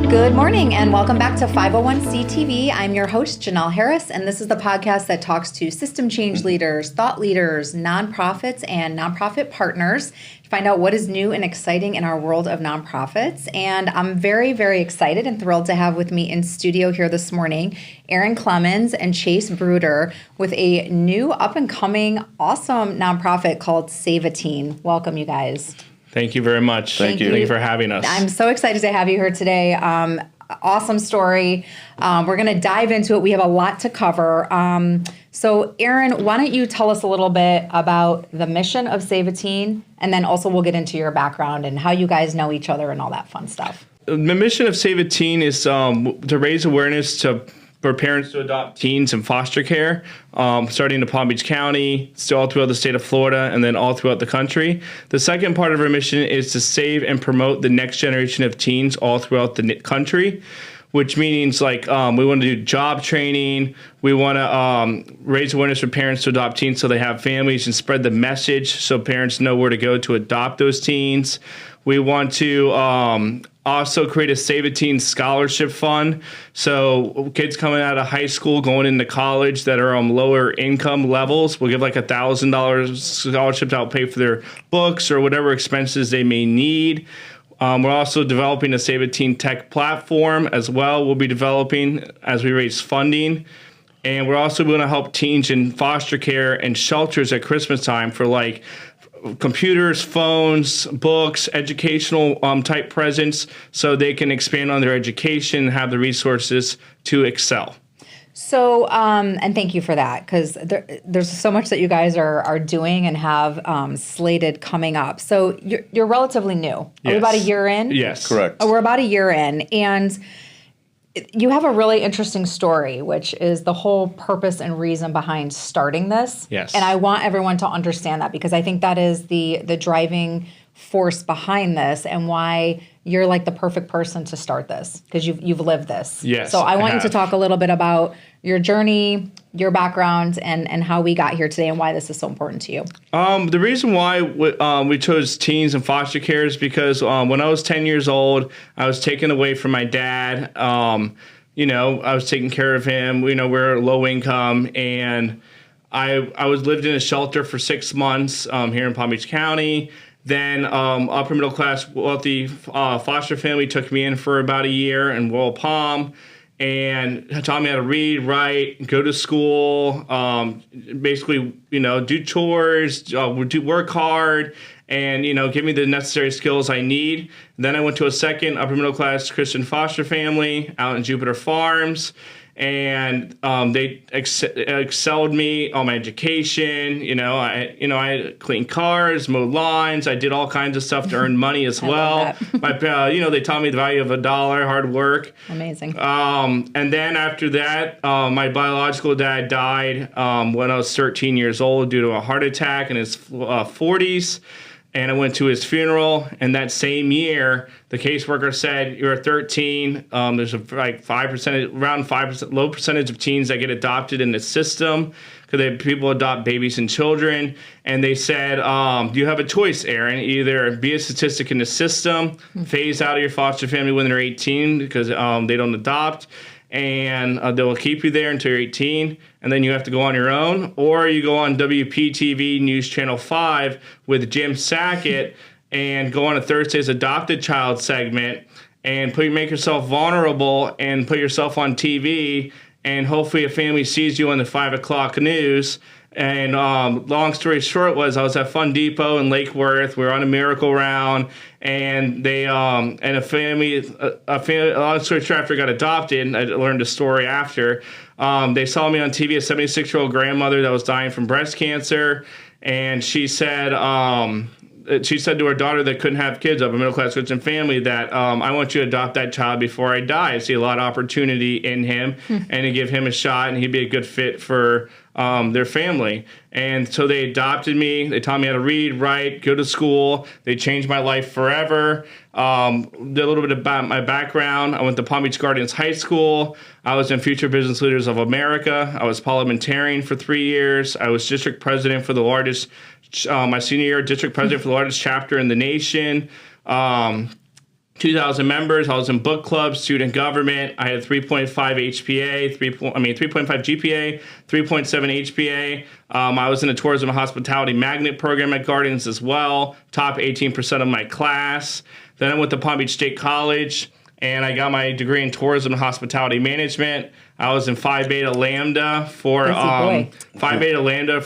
Good morning and welcome back to 501c TV. I'm your host, Janelle Harris, and this is the podcast that talks to system change leaders, thought leaders, nonprofits, and nonprofit partners to find out what is new and exciting in our world of nonprofits. And I'm very, very excited and thrilled to have with me in studio here this morning, Clemens and Chase Bruder with a new up-and-coming awesome nonprofit called Save a Teen. Welcome, you guys. Thank you very much. Thank you. Thank you for having us. I'm so excited to have you here today. Awesome story. We're going to dive into it. We have a lot to cover. So, Aaron, why don't you tell us a little bit about the mission of Save a Teen, and then also we'll get into your background and how you guys know each other and all that fun stuff. The mission of Save a Teen is to raise awareness for parents to adopt teens in foster care, starting in Palm Beach County, still all throughout the state of Florida, and then all throughout the country. The second part of our mission is to save and promote the next generation of teens all throughout the country, which means we want to do job training. We want to raise awareness for parents to adopt teens so they have families and spread the message so parents know where to go to adopt those teens. We want to also create a Save a Teen scholarship fund. So kids coming out of high school, going into college that are on lower income levels, we'll give like $1,000 scholarship to help pay for their books or whatever expenses they may need. We're also developing a Save a Teen tech platform as well. We'll be developing as we raise funding. And we're also going to help teens in foster care and shelters at Christmas time for computers, phones, books, educational type presents so they can expand on their education and have the resources to excel. So, and thank you for that, because there's so much that you guys are doing and have slated coming up. So you're relatively new. Are we about a year in? Yes. Correct. We're about a year in, and you have a really interesting story, which is the whole purpose and reason behind starting this. Yes. And I want everyone to understand that, because I think that is the driving force behind this and why you're like the perfect person to start this, because you've lived this. Yes. So I want you to talk a little bit about your journey, your background, and how we got here today and why this is so important to you. The reason why we chose teens and foster care is because when I was 10 years old, I was taken away from my dad. I was taking care of him. We're low income, and I was lived in a shelter for 6 months here in Palm Beach County. Then upper middle class wealthy foster family took me in for about a year in Royal Palm and taught me how to read, write, go to school, basically, do chores, work hard, and, give me the necessary skills I need. Then I went to a second upper middle class Christian foster family out in Jupiter Farms. And they excelled me on my education. I cleaned cars, mowed lawns. I did all kinds of stuff to earn money as well. They taught me the value of $1, hard work. Amazing. And then after that, my biological dad died when I was 13 years old due to a heart attack in his 40s. And I went to his funeral, and that same year, the caseworker said, "You're 13. There's around 5%, low percentage of teens that get adopted in the system because people adopt babies and children." And they said, "You have a choice, Aaron. Either be a statistic in the system, phase out of your foster family when they're 18 because they don't adopt, and they will keep you there until you're 18, and then you have to go on your own, or you go on WPTV News Channel 5 with Jim Sackett and go on a Thursday's Adopted Child segment and make yourself vulnerable and put yourself on TV, and hopefully a family sees you on the 5 o'clock news." And long story short was I was at Fun Depot in Lake Worth. We were on a miracle round, and they and a family. Long story short, after I got adopted, I learned the story after. They saw me on TV, a 76-year-old grandmother that was dying from breast cancer, and she said to her daughter that couldn't have kids of a middle-class Christian family that I want you to adopt that child before I die. I see a lot of opportunity in him and to give him a shot, and he'd be a good fit for their family. And so they adopted me. They taught me how to read, write, go to school. They changed my life forever. Did a little bit about my background. I went to Palm Beach Gardens High School. I was in Future Business Leaders of America. I was parliamentarian for 3 years. I was district president for the largest, my senior year, district president for the largest chapter in the nation. 2,000 members. I was in book club, student government. I had 3.5 HPA, 3.5 GPA, 3.7 HPA. I was in a tourism and hospitality magnet program at Guardians as well. Top 18% of my class. Then I went to Palm Beach State College, and I got my degree in tourism and hospitality management. I was in Phi Beta Lambda for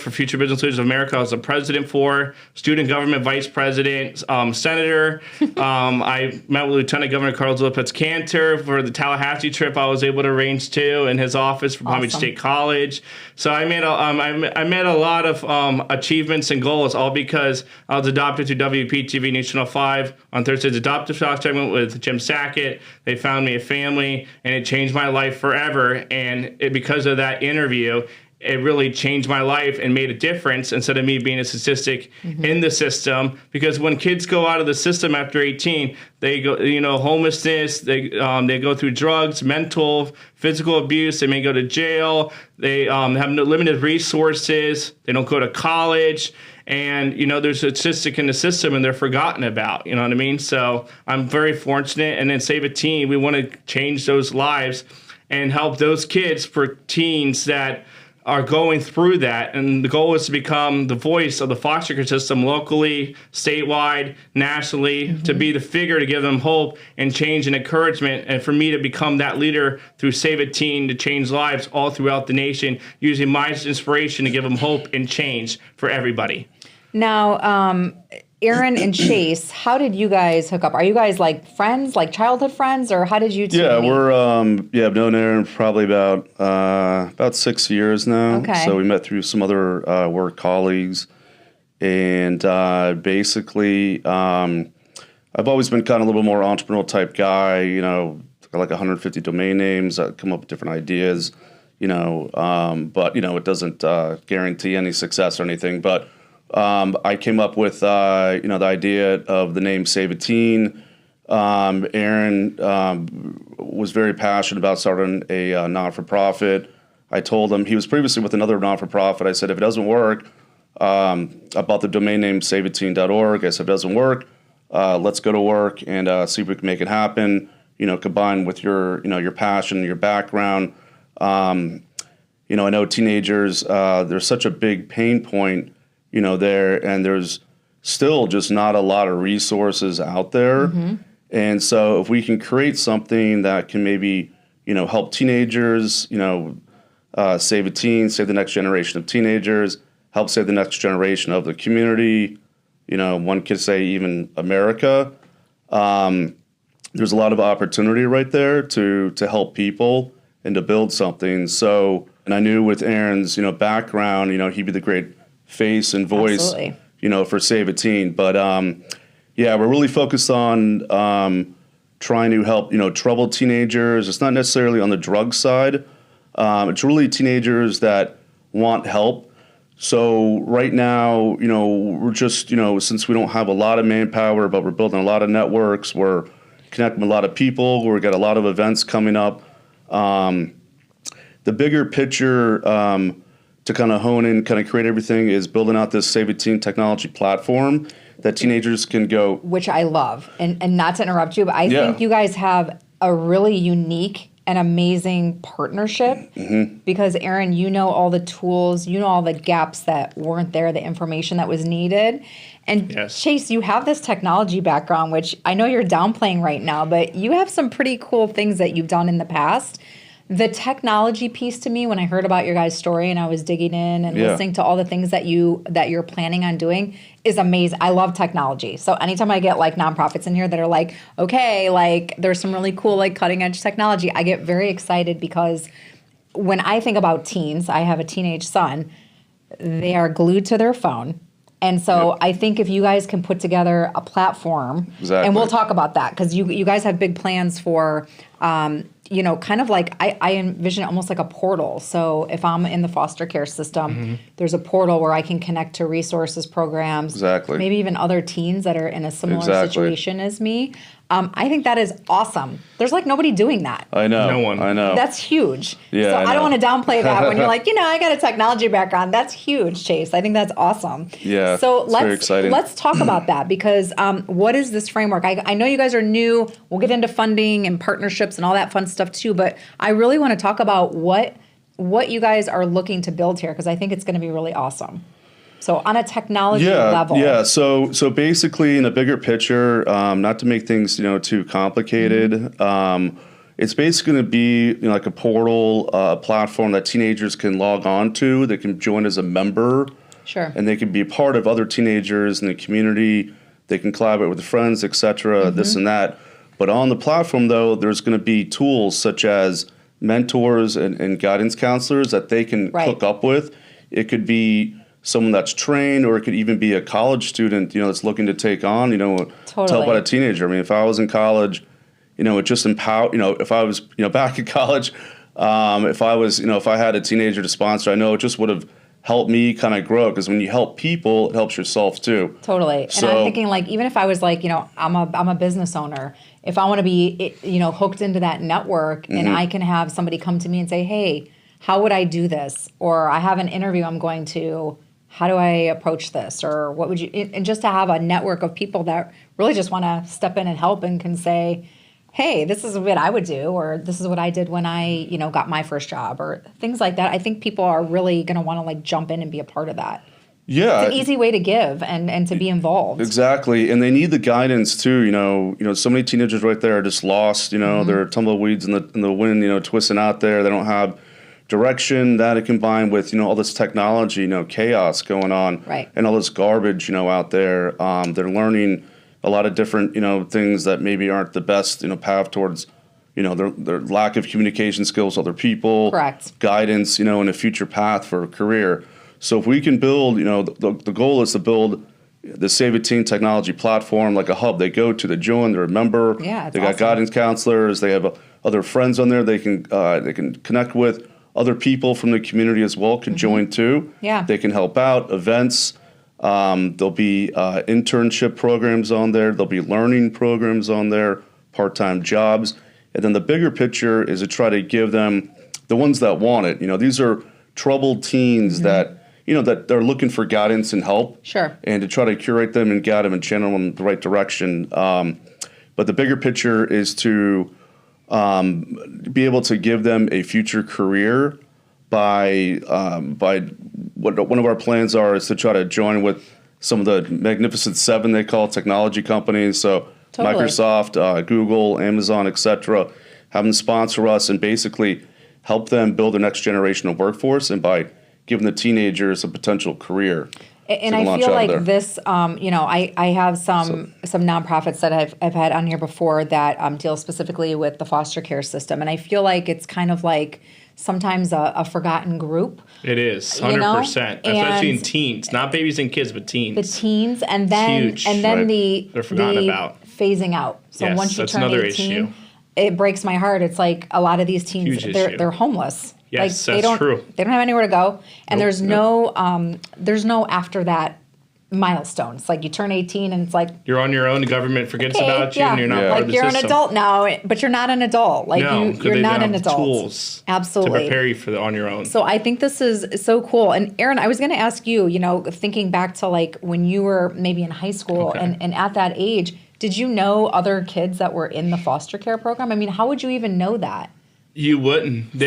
Future Business Leaders of America. I was the president for student government, vice president, senator. I met with Lieutenant Governor Carlos Lopez Cantor for the Tallahassee trip. I was able to arrange to in his office for Palm Beach State College. So I made a lot of achievements and goals, all because I was adopted to WPTV News Channel 5 on Thursday's Adoptive Talk segment with Jim Sackett. They found me a family, and it changed my life forever. And because of that interview, it really changed my life and made a difference instead of me being a statistic in the system. Because when kids go out of the system after 18, they go, homelessness, they go through drugs, mental, physical abuse. They may go to jail. They have no limited resources. They don't go to college. And, there's a statistic in the system and they're forgotten about, you know what I mean? So I'm very fortunate. And then Save a Teen, we want to change those lives and help those kids for teens that are going through that. And the goal is to become the voice of the foster care system locally, statewide, nationally, to be the figure to give them hope and change and encouragement. And for me to become that leader through Save a Teen to change lives all throughout the nation, using my inspiration to give them hope and change for everybody. Now, Aaron and Chase, how did you guys hook up? Are you guys like friends, like childhood friends, or how did you two meet? I've known Aaron probably about 6 years now. Okay. So we met through some other work colleagues, and basically, I've always been kind of a little more entrepreneurial type guy. Like 150 domain names, come up with different ideas. But it doesn't guarantee any success or anything. But I came up with, the idea of the name Save a Teen. Aaron was very passionate about starting a not-for-profit. I told him, he was previously with another not-for-profit. I said, if it doesn't work, I bought the domain name saveateen.org. I said, if it doesn't work, let's go to work and see if we can make it happen, combined with your passion, your background. I know teenagers, there's such a big pain point there, and there's still just not a lot of resources out there. And so if we can create something that can maybe, help teenagers, save a teen, save the next generation of teenagers, help save the next generation of the community, one could say even America, there's a lot of opportunity right there to help people and to build something. So, and I knew with Aaron's, background, he'd be the great face and voice, for Save a Teen. But we're really focused on trying to help, troubled teenagers. It's not necessarily on the drug side. It's really teenagers that want help. So right now, we're just, since we don't have a lot of manpower, but we're building a lot of networks, we're connecting with a lot of people, we've got a lot of events coming up. The bigger picture, to kind of hone in, kind of create everything, is building out this Save a Teen technology platform that teenagers can go. Which I love. And not to interrupt you, but I think you guys have a really unique and amazing partnership because, Aaron, all the tools, all the gaps that weren't there, the information that was needed. And Chase, you have this technology background, which I know you're downplaying right now, but you have some pretty cool things that you've done in the past. The technology piece to me, when I heard about your guys' story and I was digging in and listening to all the things that you're planning on doing, is amazing. I love technology. So anytime I get like nonprofits in here that are like, okay, like there's some really cool like cutting edge technology, I get very excited because when I think about teens, I have a teenage son, they are glued to their phone. And so I think if you guys can put together a platform, and we'll talk about that because you guys have big plans for, kind of like I envision it almost like a portal. So if I'm in the foster care system, there's a portal where I can connect to resources, programs, maybe even other teens that are in a similar situation as me. I think that is awesome. There's like nobody doing that. I know. No one. I know. That's huge. Yeah, so I I don't know. want to downplay that when you're like, I got a technology background. That's huge, Chase. I think that's awesome. Yeah, So it's very exciting. let's talk about that because what is this framework? I know you guys are new. We'll get into funding and partnerships and all that fun stuff too. But I really want to talk about what you guys are looking to build here because I think it's going to be really awesome. So on a technology level. Yeah. So basically, in a bigger picture, not to make things too complicated, it's basically going to be like a portal, a platform that teenagers can log on to. They can join as a member. Sure. And they can be part of other teenagers in the community. They can collaborate with friends, etc. This and that. But on the platform, though, there's going to be tools such as mentors and guidance counselors that they can hook up with. It could be someone that's trained, or it could even be a college student, that's looking to take on, to help out a teenager. I mean, if I was in college, it just empower. If I was, back in college, if I had a teenager to sponsor, I know it just would have helped me kind of grow. Because when you help people, it helps yourself too. Totally. So, and I'm thinking like, even if I was like, I'm a business owner. If I want to be, hooked into that network, and I can have somebody come to me and say, hey, how would I do this? Or I have an interview I'm going to. How do I approach this? Or what would you, and just to have a network of people that really just want to step in and help and can say, hey, this is what I would do, or this is what I did when I, got my first job, or things like that. I think people are really going to want to like jump in and be a part of that. Yeah. It's an easy way to give and to be involved. Exactly. And they need the guidance too. So many teenagers right there are just lost, they're tumbleweeds in the wind, twisting out there. They don't have direction. That combined with all this technology, chaos going on, right, and all this garbage out there. They're learning a lot of different things that maybe aren't the best path towards their lack of communication skills with other people, correct, guidance in a future path for a career. So if we can build, the goal is to build the Save a Teen technology platform, like a hub. They go to, they join, they're a member. Yeah, they got awesome. guidance counselors. They have other friends on there. They can connect with. Other people from the community as well can join too. Yeah. They can help out, events. There'll be internship programs on there. There'll be learning programs on there, part-time jobs. And then the bigger picture is to try to give them, the ones that want it. These are troubled teens that, that they're looking for guidance and help. Sure. And to try to curate them and guide them and channel them in the right direction. But the bigger picture is to be able to give them a future career by what one of our plans is to try to join with some of the Magnificent Seven, they call technology companies. So totally. Microsoft, Google, Amazon, etc. Have them sponsor us and basically help them build their next generation of workforce, and by giving the teenagers a potential career. And I feel like this, I have some nonprofits that I've had on here before that deal specifically with the foster care system, and I feel like it's kind of like sometimes a forgotten group. It is 100%, especially in teens, not babies and kids, but teens. The teens, and then they're forgotten about phasing out. So yes, once you that's turn another 18, issue. It breaks my heart. It's like a lot of these teens, they're homeless. Yes, like that's true. They don't have anywhere to go, and there's no after that milestones. Like you turn 18 and it's like you're on your own. The government forgets about you, and you're not part of the you're system. An adult now, but you're not an adult. Like you're not an adult. Tools absolutely to prepare you for on your own. So I think this is so cool. And Aaron, I was going to ask you, thinking back to like when you were maybe in high school and at that age, did you know other kids that were in the foster care program? I mean, how would you even know that? You wouldn't.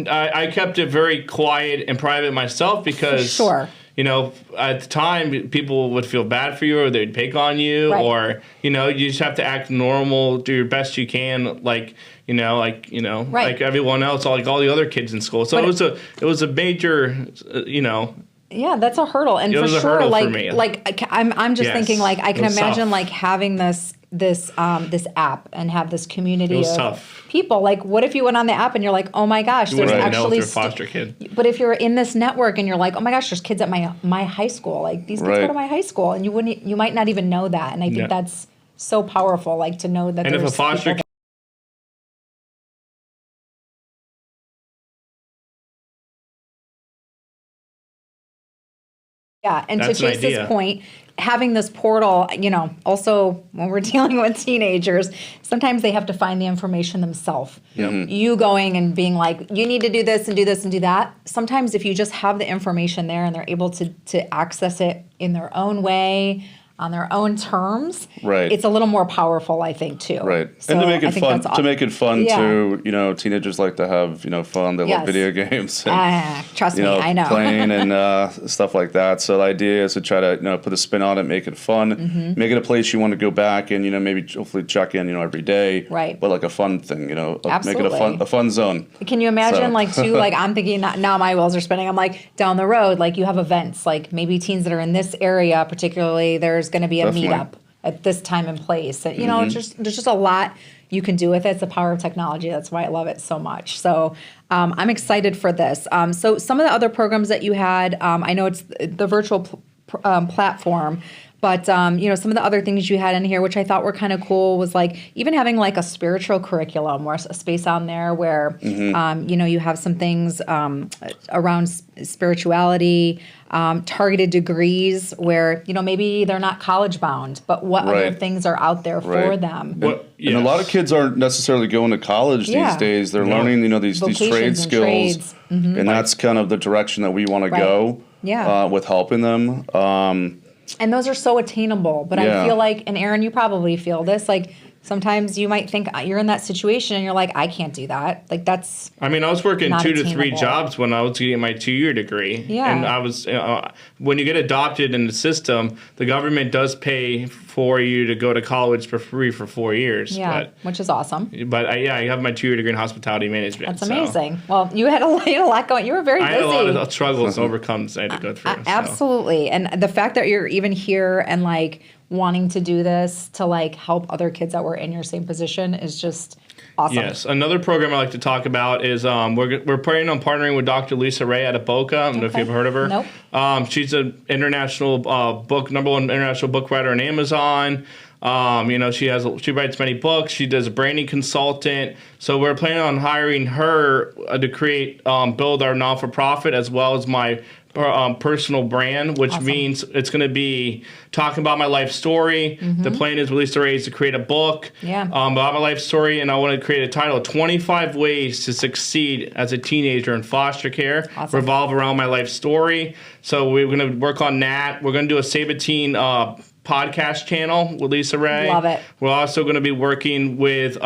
I kept it very quiet and private myself because, sure. At the time, people would feel bad for you, or they'd pick on you, right. or, you just have to act normal, do your best you can, like everyone else, like all the other kids in school. So it was a major, Yeah, that's a hurdle, and for sure, I'm just thinking, like, I can imagine, like, having this app and have this community of tough. People. Like, what if you went on the app and you're like, oh my gosh, there's actually a foster kid. But if you're in this network and you're like, oh my gosh, there's kids at my high school. Like these kids go to my high school, and you might not even know that. And I think that's so powerful, like to know that. And if a foster kid Yeah, and That's to an Chase's idea. point, having this portal, also when we're dealing with teenagers, sometimes they have to find the information themselves. You going and being like, you need to do this and do this and do that. Sometimes if you just have the information there and they're able to access it in their own way, on their own terms, Right. it's a little more powerful, I think, too. Right. So And to make I it think fun, that's too, teenagers like to have, fun. They Yes. love video games. And, trust me, I know. playing and stuff like that. So the idea is to try to, put a spin on it, make it fun, make it a place you want to go back and, maybe hopefully check in, every day. Right. But like a fun thing, make it Absolutely. a fun zone. Can you imagine, So- I'm thinking now my wheels are spinning. I'm like, down the road, you have events, maybe teens that are in this area, particularly, there's going to be a Definitely. meetup at this time and place. There's just a lot you can do with it. It's the power of technology. That's why I love it so much. So I'm excited for this. So some of the other programs that you had, I know it's the virtual platform, but some of the other things you had in here, which I thought were kind of cool, was even having a spiritual curriculum, or a space on there where you have some things around spirituality, targeted degrees where maybe they're not college bound, but what other things are out there for them. And a lot of kids aren't necessarily going to college these days. They're learning, these trade skills, and that's kind of the direction that we want to go. With helping them. And those are so attainable. But I feel and Aaron, you probably feel this, sometimes you might think you're in that situation and you're like, I can't do that. That's I was working not 2 to 3 attainable. jobs when I was getting my 2-year degree. Yeah. And I was, when you get adopted in the system, the government does pay for you to go to college for free for 4 years. Yeah, which is awesome. But I have my 2-year degree in hospitality management. That's amazing. Well, you had a lot going. You were very busy. I had a lot of struggles and overcomes I had to go through. Absolutely. And the fact that you're even here and wanting to do this to help other kids that were in your same position is just awesome. Yes. Another program I like to talk about is we're planning on partnering with Dr. Lisa Ray out of Boca. I don't know if you've heard of her. Nope. She's an international number one international book writer on Amazon. She writes many books. She does a branding consultant. So we're planning on hiring her to build our non-for-profit as well as my personal brand, which means it's going to be talking about my life story. The plan is with Lisa Ray to create a book about my life story, and I want to create a title, 25 Ways to Succeed as a Teenager in Foster Care, revolve around my life story. So we're going to work on that. We're going to do a Save a Teen podcast channel with Lisa Ray. Love it. We're also going to be working with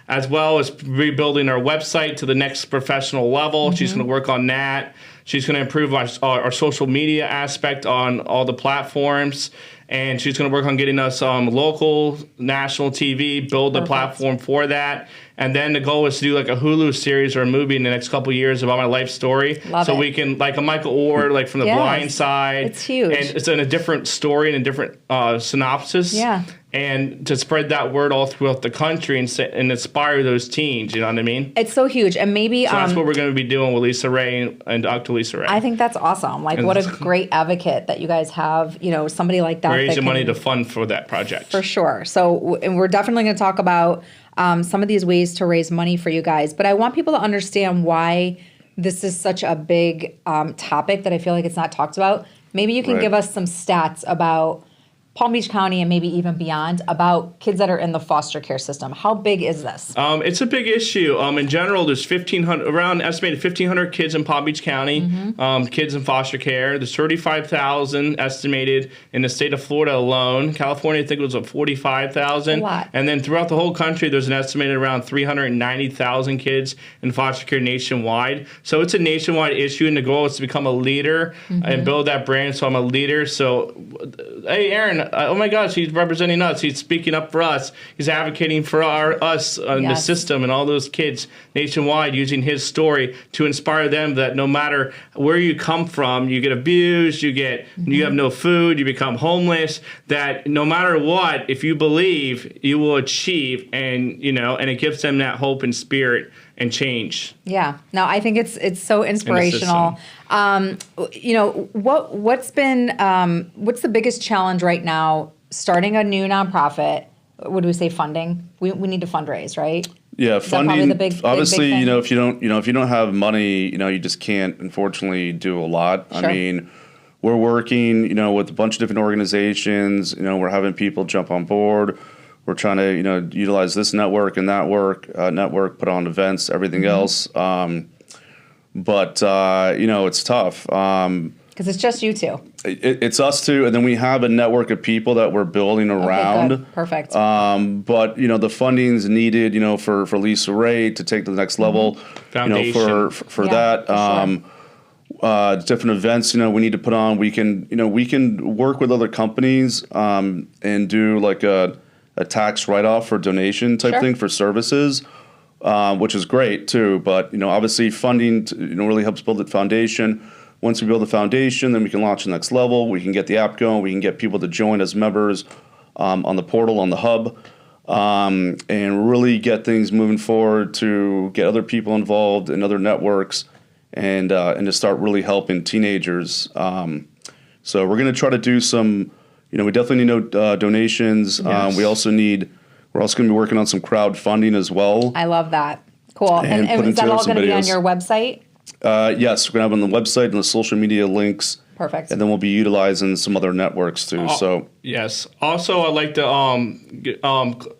as well as rebuilding our website to the next professional level. She's going to work on that. She's going to improve our social media aspect on all the platforms. And she's going to work on getting us local, national TV, build a platform for that. And then the goal is to do a Hulu series or a movie in the next couple of years about my life story. Love it. We can, a Michael Orr, from The Blind Side. It's huge. And it's in a different story and a different synopsis. Yeah. And to spread that word all throughout the country and inspire those teens, you know what I mean? It's so huge. And maybe... So that's what we're going to be doing with Lisa Ray and Dr. Lisa Ray. I think that's awesome. What a great advocate that you guys have, somebody like that. We're raising money to fund for that project. For sure. So and we're definitely going to talk about some of these ways to raise money for you guys. But I want people to understand why this is such a big topic that I feel like it's not talked about. Maybe you can give us some stats about Palm Beach County and maybe even beyond about kids that are in the foster care system. How big is this? It's a big issue. In general, there's around estimated 1,500 kids in Palm Beach County, kids in foster care. There's 35,000 estimated in the state of Florida alone. California, I think it was 45,000. A lot. And then throughout the whole country, there's an estimated around 390,000 kids in foster care nationwide. So it's a nationwide issue, and the goal is to become a leader and build that brand. So I'm a leader. So, hey, Aaron, oh my gosh, he's representing us. He's speaking up for us. He's advocating for us in the system and all those kids nationwide, using his story to inspire them that no matter where you come from, you get abused, you have no food, you become homeless, that no matter what, if you believe, you will achieve, and it gives them that hope and spirit and change. Yeah. No, I think it's so inspirational. What's the biggest challenge right now starting a new nonprofit? What do we say? Funding. We need to fundraise, right? Yeah, funding. The big, obviously, big thing? if you don't have money, you just can't, unfortunately, do a lot. Sure. I mean, we're working, with a bunch of different organizations. We're having people jump on board. We're trying to, utilize this network and that network, put on events, everything else. But it's tough. Because it's just you two. It's us two, and then we have a network of people that we're building around. Okay, good. Perfect. But the funding's needed, for Lisa Ray to take to the next level. Foundation. For that. Different events, we need to put on. We can work with other companies and do like a tax write-off or donation type thing for services, which is great too. But obviously funding really helps build the foundation. Once we build the foundation, then we can launch the next level. We can get the app going. We can get people to join as members on the portal, on the hub, and really get things moving forward to get other people involved in other networks and to start really helping teenagers. So we're going to try to do some, we definitely need donations. Yes. We're also going to be working on some crowdfunding as well. I love that. Cool. And is that all going to be on your website? Yes, we're going to have on the website and the social media links. Perfect. And then we'll be utilizing some other networks too. Yes. Also, I'd like to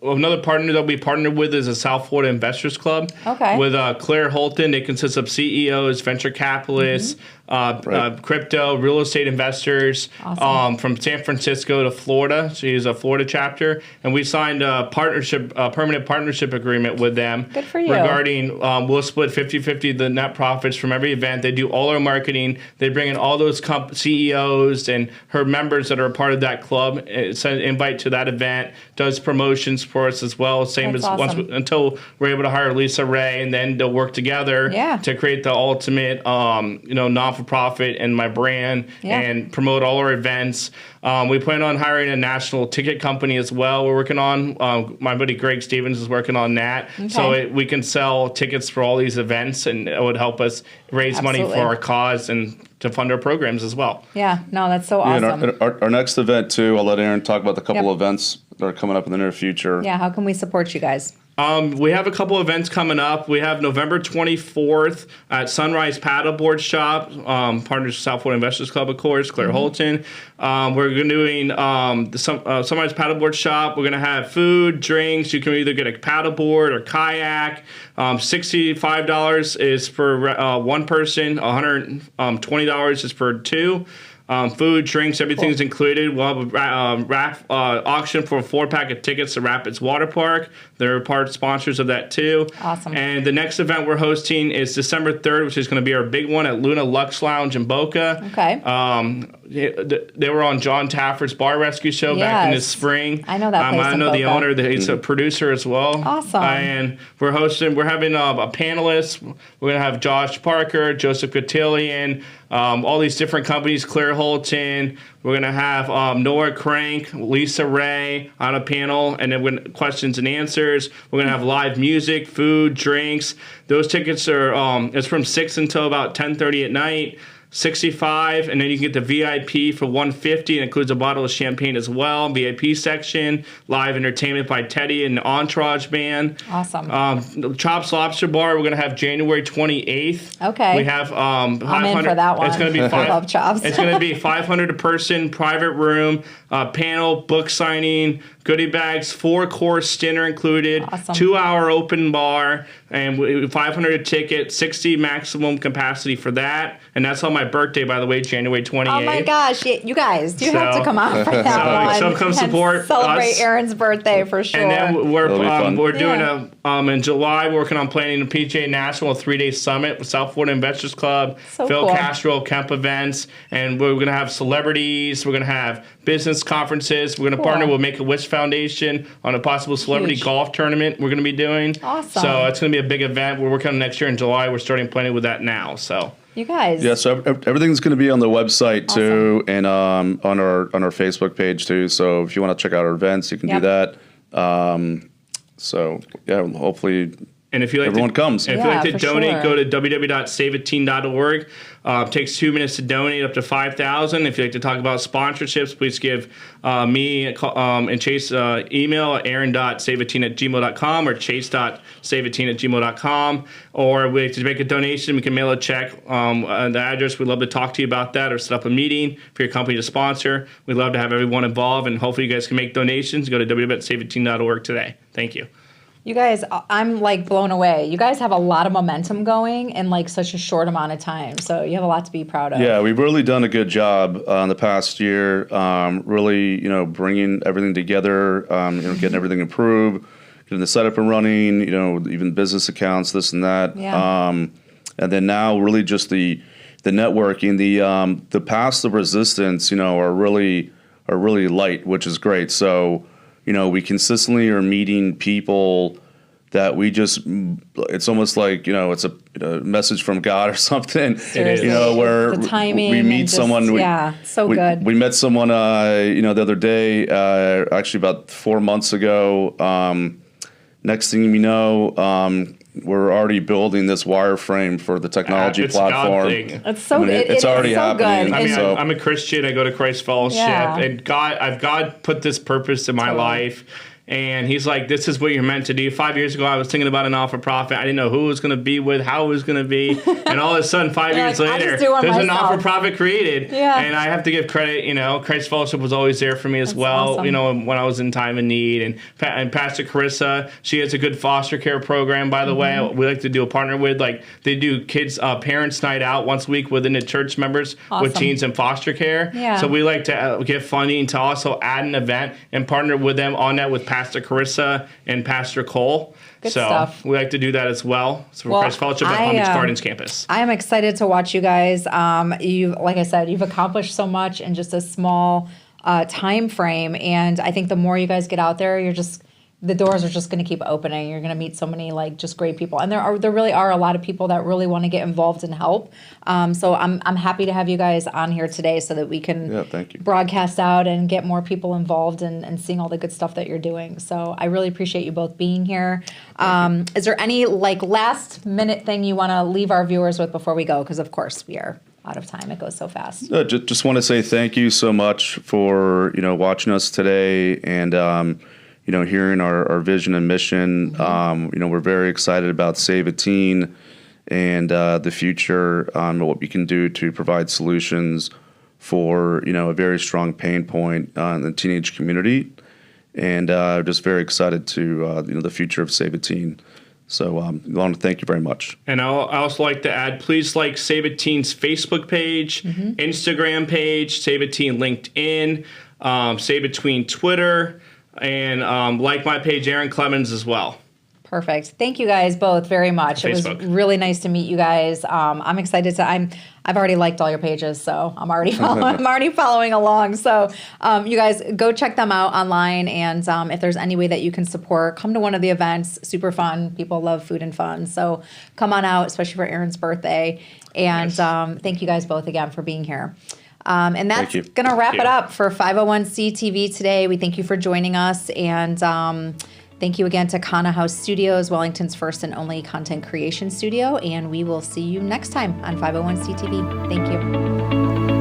another partner that we partnered with is the South Florida Investors Club. Okay. With Claire Holton. It consists of CEOs, venture capitalists, crypto, real estate investors from San Francisco to Florida. She's a Florida chapter, and we signed a permanent partnership agreement with them. Good for you. Regarding we'll split 50-50 the net profits from every event. They do all our marketing. They bring in all those CEOs and her members that are a part of that club. Send invite to that event. Does promotions for us as well. Same That's as awesome. until we're able to hire Lisa Ray, and then they'll work together to create the ultimate non-for-profit and my brand and promote all our events. We plan on hiring a national ticket company as well. We're working on, my buddy Greg Stevens is working on that. Okay. So we can sell tickets for all these events, and it would help us raise money for our cause and to fund our programs as well. Yeah, no, that's so awesome. And our next event too, I'll let Aaron talk about the couple of events that are coming up in the near future. Yeah, how can we support you guys? We have a couple events coming up. We have November 24th at Sunrise Paddleboard Shop, partners with South Florida Investors Club, of course, Claire Holton. We're doing the Sunrise Paddleboard Shop. We're going to have food, drinks. You can either get a paddleboard or kayak. $65 is for one person. $120 is for two. Food, drinks, everything's included. We'll have a auction for a 4-pack of tickets to Rapids Water Park. They're part sponsors of that too. Awesome. And the next event we're hosting is December 3rd, which is going to be our big one at Luna Lux Lounge in Boca. Okay. They were on John Taffer's Bar Rescue Show back in the spring. I know that place I know the owner. He's a producer as well. Awesome. And we're having a panelist. We're going to have Josh Parker, Joseph Cotillion, all these different companies, Claire Holton. We're going to have Nora Crank, Lisa Ray on a panel, and then questions and answers. We're going to have live music, food, drinks. Those tickets are it's from 6 until about 10:30 at night. $65, and then you can get the VIP for $150. It includes a bottle of champagne as well. VIP section, live entertainment by Teddy and the Entourage Band. Awesome. Chops Lobster Bar, we're going to have January 28th. Okay. We have 500. I'm in for that one. It's going to be I love Chops. It's going to be 500 a person, private room, panel, book signing, goodie bags, 4-course dinner included, Awesome. 2-hour open bar, and 500 a ticket, 60 maximum capacity for that. And that's on my birthday, by the way, January 28th. Oh my gosh, you guys do have to come out for that one. So come support celebrate us. Aaron's birthday for sure. And then we're doing Yeah. in July, we're working on planning a PGA National 3-day summit with South Florida Investors Club, So Phil cool. Castro, Kemp events, and we're going to have celebrities. We're going to have business conferences. We're going to partner with Make-A-Wish Foundation on a possible celebrity golf tournament we're going to be doing. Awesome. So it's going to be a big event. We're working on next year in July. We're starting planning with that now. So. You guys. Yeah, so everything's going to be on the website too, and on our Facebook page too. So if you want to check out our events, you can do that. So yeah, hopefully. And if you like everyone comes. And if you like to for donate, sure. go to www.saveateen.org. It takes 2 minutes to donate up to $5,000. If you'd like to talk about sponsorships, please give me and Chase email at aaron.saveateen@gmail.com or chase.saveateen@gmail.com. Or we to make a donation, we can mail a check on the address. We'd love to talk to you about that or set up a meeting for your company to sponsor. We'd love to have everyone involved, and hopefully you guys can make donations. Go to www.saveateen.org today. Thank you. You guys, I'm like blown away. You guys have a lot of momentum going in like such a short amount of time. So you have a lot to be proud of. Yeah, we've really done a good job in the past year, really, bringing everything together, getting everything improved, getting the setup and running, even business accounts, this and that. Yeah. And then now really just the networking, the paths of resistance, are really light, which is great. So, we consistently are meeting people that it's almost like, it's a message from God or something, Seriously. where the timing we meet just, someone. Good. We met someone, the other day, actually about 4 months ago. Next thing we know, we're already building this wireframe for the technology platform. It's so good. It's already so happening. Good. I'm a Christian. I go to Christ Fellowship, and God put this purpose in my life. And he's like, this is what you're meant to do. 5 years ago, I was thinking about a not-for-profit. I didn't know who it was going to be with, how it was going to be. And all of a sudden, 5 years later, there's a not-for-profit created. Yeah. And I have to give credit, Christ Fellowship was always there for me as well, awesome. when I was in time of need. And Pastor Carissa, she has a good foster care program, by the way. We like to do a partner with. Like, they do kids' parents' night out once a week within the church members with teens in foster care. Yeah. So we like to get funding to also add an event and partner with them on that with Pastor Carissa and Pastor Cole. Good stuff. We like to do that as well. So for Christ Fellowship at Palm Beach Gardens campus. I am excited to watch you guys. Like I said, you've accomplished so much in just a small time frame, and I think the more you guys get out there, the doors are just going to keep opening. You're going to meet so many just great people, and there really are a lot of people that really want to get involved and help. So I'm happy to have you guys on here today so that we can broadcast out and get more people involved and seeing all the good stuff that you're doing. So I really appreciate you both being here. Is there any last minute thing you want to leave our viewers with before we go? Because of course we are out of time. It goes so fast. Just want to say thank you so much for watching us today and hearing our vision and mission. We're very excited about Save a Teen and the future, what we can do to provide solutions for, a very strong pain point in the teenage community. And just very excited to, the future of Save a Teen. So I want to thank you very much. And I also like to add, please like Save a Teen's Facebook page, Instagram page, Save a Teen LinkedIn, Save a Teen Twitter, and like my page, Aaron Clemens, as well. Perfect. Thank you guys both very much. Facebook. It was really nice to meet you guys. I'm excited to. I've already liked all your pages, so I'm already following along. So you guys go check them out online, and if there's any way that you can support, come to one of the events. Super fun. People love food and fun, so come on out, especially for Aaron's birthday. And thank you guys both again for being here. And that's going to wrap it up for 501c TV today. We thank you for joining us, and thank you again to Kana House Studios, Wellington's first and only content creation studio, and we will see you next time on 501c TV. Thank you.